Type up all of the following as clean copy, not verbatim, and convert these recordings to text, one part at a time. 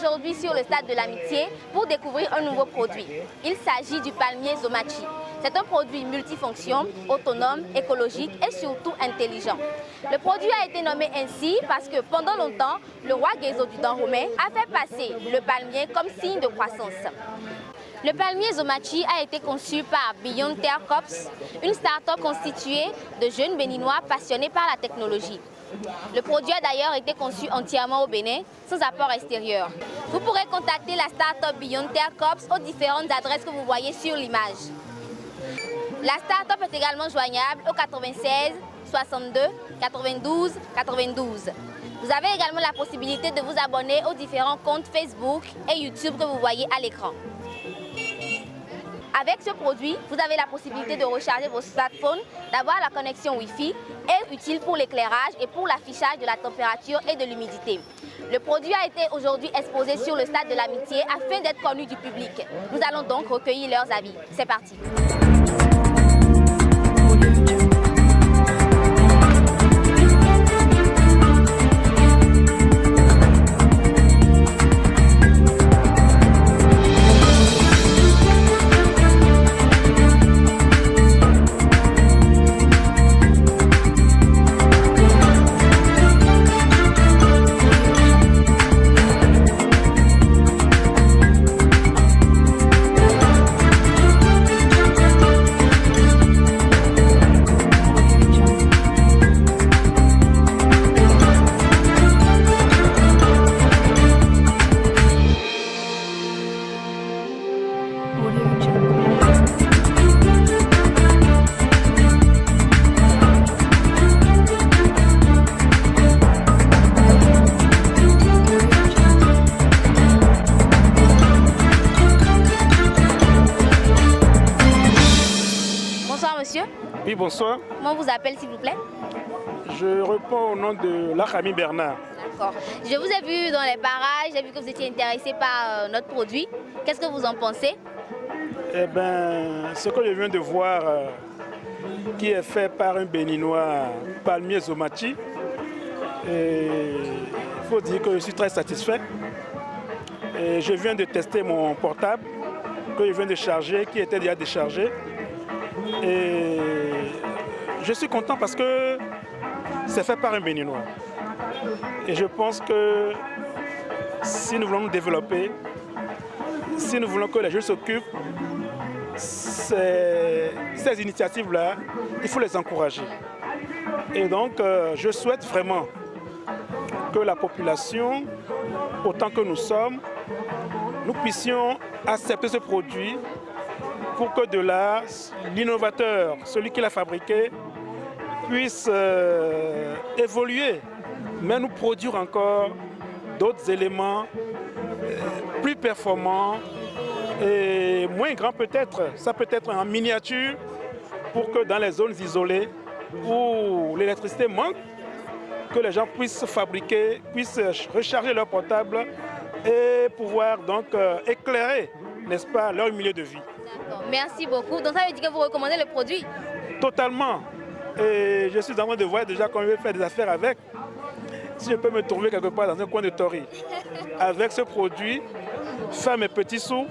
aujourd'hui sur le stade de l'Amitié pour découvrir un nouveau produit. Il s'agit du palmier Zomachi. C'est un produit multifonction, autonome, écologique et surtout intelligent. Le produit a été nommé ainsi parce que pendant longtemps, le roi Gézo du Dahomey a fait passer le palmier comme signe de croissance. Le palmier Zomachi a été conçu par Beyond Terre Corps, une start-up constituée de jeunes béninois passionnés par la technologie. Le produit a d'ailleurs été conçu entièrement au Bénin, sans apport extérieur. Vous pourrez contacter la start-up Beyond Terre Corps aux différentes adresses que vous voyez sur l'image. La start-up est également joignable au 96 62 92 92. Vous avez également la possibilité de vous abonner aux différents comptes Facebook et YouTube que vous voyez à l'écran. Avec ce produit, vous avez la possibilité de recharger vos smartphones, d'avoir la connexion Wi-Fi et utile pour l'éclairage et pour l'affichage de la température et de l'humidité. Le produit a été aujourd'hui exposé sur le stade de l'Amitié afin d'être connu du public. Nous allons donc recueillir leurs avis. C'est parti. Bonsoir monsieur. Oui, bonsoir. Comment vous appelle s'il vous plaît? Je réponds au nom de Lakami Bernard. D'accord. Je vous ai vu dans les parages, j'ai vu que vous étiez intéressé par notre produit. Qu'est-ce que vous en pensez? Eh bien, ce que je viens de voir, qui est fait par un Béninois, Palmier Zomachi, il faut dire que je suis très satisfait. Et je viens de tester mon portable, que je viens de charger, qui était déjà déchargé. Et je suis content parce que c'est fait par un Béninois. Et je pense que si nous voulons nous développer, si nous voulons que les jeunes s'occupent, ces initiatives-là, il faut les encourager. Et donc, je souhaite vraiment que la population, autant que nous sommes, nous puissions accepter ce produit pour que de là, l'innovateur, celui qui l'a fabriqué, puisse évoluer, mais nous produire encore d'autres éléments plus performants et moins grands peut-être. Ça peut être en miniature pour que dans les zones isolées où l'électricité manque, que les gens puissent fabriquer, puissent recharger leur portable et pouvoir donc éclairer, n'est-ce pas, leur milieu de vie. D'accord, merci beaucoup. Donc ça veut dire que vous recommandez le produit? Totalement. Et je suis en train de voir déjà comment je vais faire des affaires avec. Si je peux me trouver quelque part dans un coin de Tori, avec ce produit, faire mes petits sous,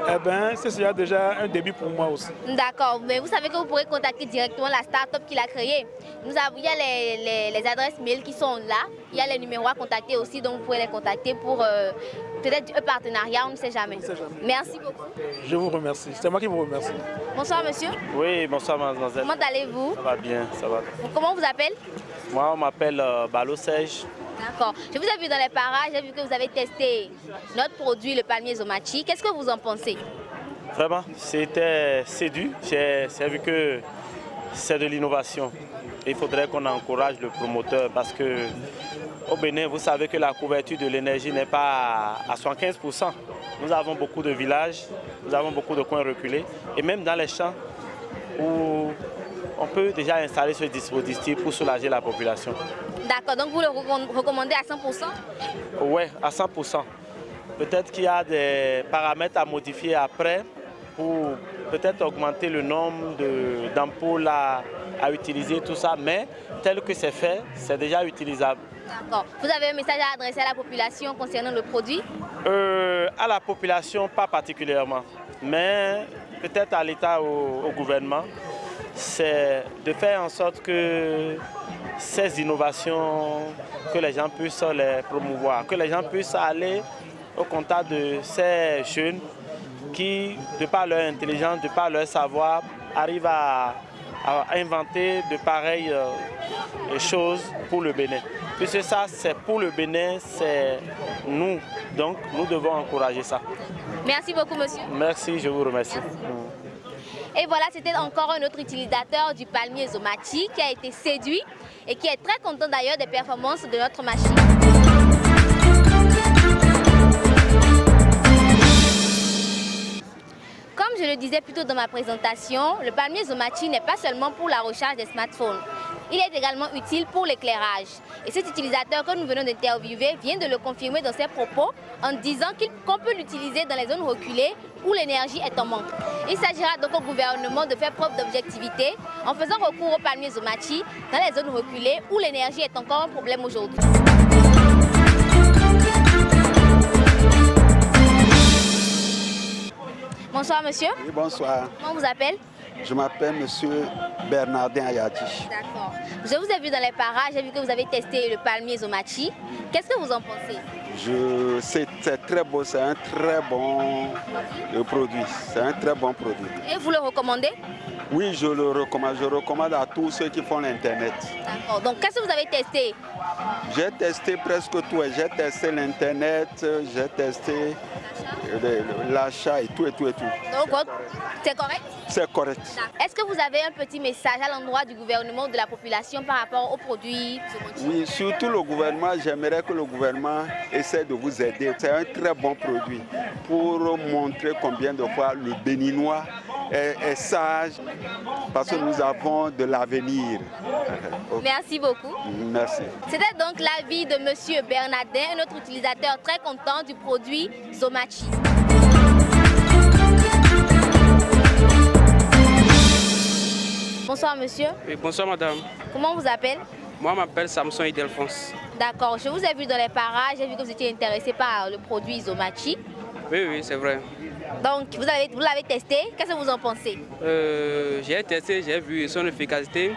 eh bien, c'est déjà un début pour moi aussi. D'accord, mais vous savez que vous pourrez contacter directement la start-up qui l'a créé. Il y a les adresses mail qui sont là, il y a les numéros à contacter aussi, donc vous pouvez les contacter pour peut-être un partenariat, on ne sait jamais. Merci beaucoup. Je vous remercie, c'est moi qui vous remercie. Bonsoir monsieur. Oui, bonsoir mademoiselle. Comment allez-vous? Ça va bien, ça va. Comment on vous appelle? Moi, on m'appelle Balo Sej. D'accord. Je vous ai vu dans les parages, j'ai vu que vous avez testé notre produit, le palmier Zomachi. Qu'est-ce que vous en pensez? Vraiment, c'était séduit. J'ai vu que c'est de l'innovation. Il faudrait qu'on encourage le promoteur parce que au Bénin, vous savez que la couverture de l'énergie n'est pas à 75%. Nous avons beaucoup de villages, nous avons beaucoup de coins reculés et même dans les champs où on peut déjà installer ce dispositif pour soulager la population. D'accord, donc vous le recommandez à 100%? Oui, à 100%. Peut-être qu'il y a des paramètres à modifier après pour peut-être augmenter le nombre d'ampoules à utiliser tout ça, mais tel que c'est fait, c'est déjà utilisable. D'accord. Vous avez un message à adresser à la population concernant le produit? À la population, pas particulièrement, mais peut-être à l'État, au gouvernement, c'est de faire en sorte que ces innovations, que les gens puissent les promouvoir, que les gens puissent aller au contact de ces jeunes qui, de par leur intelligence, de par leur savoir, arrivent à inventer de pareilles choses pour le Bénin. Puisque ça, c'est pour le Bénin, c'est nous. Donc, nous devons encourager ça. Merci beaucoup, monsieur. Merci, je vous remercie. Et voilà, c'était encore un autre utilisateur du palmier Zomachi qui a été séduit et qui est très content d'ailleurs des performances de notre machine. Comme je le disais plus tôt dans ma présentation, le palmier Zomachi n'est pas seulement pour la recharge des smartphones. Il est également utile pour l'éclairage. Et cet utilisateur que nous venons d'interviewer vient de le confirmer dans ses propos en disant qu'on peut l'utiliser dans les zones reculées où l'énergie est en manque. Il s'agira donc au gouvernement de faire preuve d'objectivité en faisant recours au palmier Zomachi dans les zones reculées où l'énergie est encore un problème aujourd'hui. Bonsoir monsieur. Oui, bonsoir. Comment on vous appelle? Je m'appelle monsieur Bernardin Ayati. D'accord. Je vous ai vu dans les parages, j'ai vu que vous avez testé le palmier Zomachi. Qu'est-ce que vous en pensez? C'est très beau, c'est un très bon produit. C'est un très bon produit. Et vous le recommandez? Oui, je le recommande. Je recommande à tous ceux qui font l'Internet. D'accord. Donc, qu'est-ce que vous avez testé? J'ai testé presque tout. J'ai testé l'Internet, j'ai testé l'achat et tout. Donc, c'est correct? C'est correct. Est-ce que vous avez un petit message à l'endroit du gouvernement ou de la population par rapport aux produits? Oui, surtout le gouvernement. J'aimerais que le gouvernement essaie de vous aider. C'est un très bon produit pour montrer combien de fois le Béninois est sage, parce que nous avons de l'avenir. Merci beaucoup. Merci. C'était donc l'avis de M. Bernardin, un autre utilisateur très content du produit Zomachi. Bonsoir monsieur. Oui, bonsoir madame. Comment on vous appelle? Moi, je m'appelle Samson Idelphonse. D'accord, je vous ai vu dans les parages, j'ai vu que vous étiez intéressé par le produit Zomachi. Oui, c'est vrai. Donc, vous l'avez testé, qu'est-ce que vous en pensez? J'ai testé, j'ai vu son efficacité.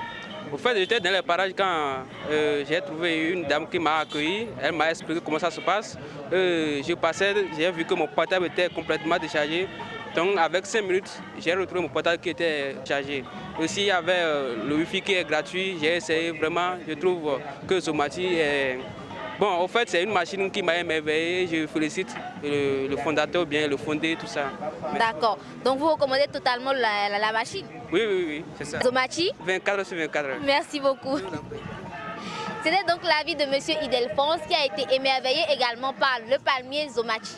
Au fait, j'étais dans les parages quand j'ai trouvé une dame qui m'a accueilli. Elle m'a expliqué comment ça se passe. Je passais, j'ai vu que mon portable était complètement déchargé. Donc, avec 5 minutes, j'ai retrouvé mon portable qui était chargé. Aussi, il y avait le Wi-Fi qui est gratuit. J'ai essayé vraiment. Je trouve que Zomachi est... Bon, au fait, c'est une machine qui m'a émerveillé. Je félicite le fondateur, bien le fondé, tout ça. D'accord. Donc, vous recommandez totalement la machine? Oui, c'est ça. Zomachi? 24/24. Merci beaucoup. C'était donc l'avis de M. Idelphonse qui a été émerveillé également par le palmier Zomachi.